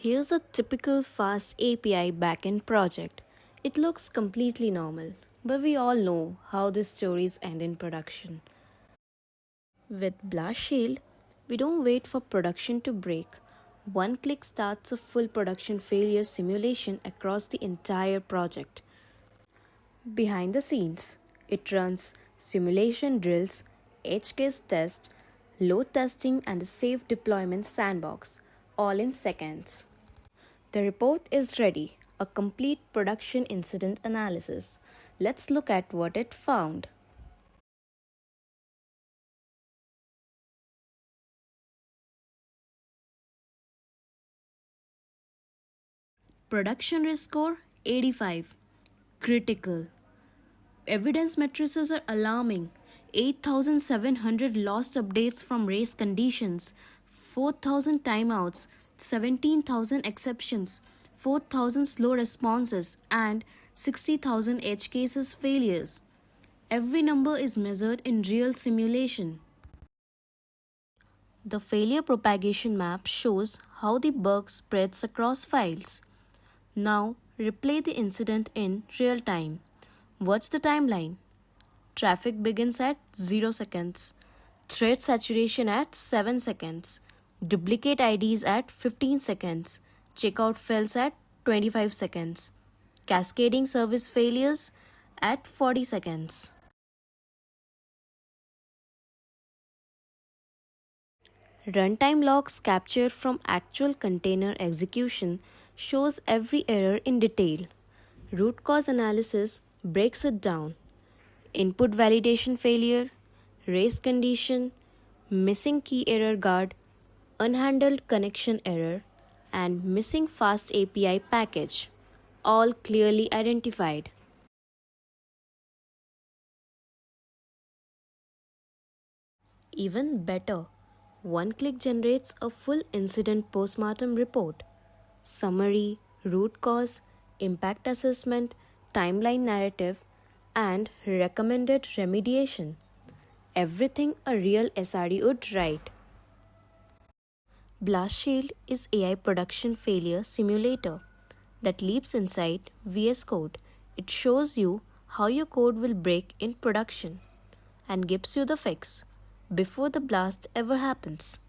Here's a typical FastAPI backend project. It looks completely normal, but we all know how these stories end in production. With Blastshield, we don't wait for production to break. One click starts a full production failure simulation across the entire project. Behind the scenes, it runs simulation drills, edge case tests, load testing, and the safe deployment sandbox, all in seconds. The report is ready, a complete production incident analysis. Let's look at what it found. Production risk score 85. Critical. Evidence matrices are alarming. 8,700 lost updates from race conditions, 4,000 timeouts, 17,000 exceptions, 4,000 slow responses, and 60,000 edge cases failures. Every number is measured in real simulation. The failure propagation map shows how the bug spreads across files. Now, replay the incident in real time. Watch the timeline. Traffic begins at 0 seconds. Thread saturation at 7 seconds. Duplicate IDs at 15 seconds. Checkout fails at 25 seconds. Cascading service failures at 40 seconds. Runtime logs captured from actual container execution shows every error in detail. Root cause analysis breaks it down. Input validation failure, race condition, missing key error guard, unhandled connection error, and missing FastAPI package, all clearly identified. Even better, one click generates a full incident postmortem report. Summary, root cause, impact assessment, timeline narrative, and recommended remediation. Everything a real SRE would write. Blastshield is AI production failure simulator that leaps inside VS Code. It shows you how your code will break in production and gives you the fix before the blast ever happens.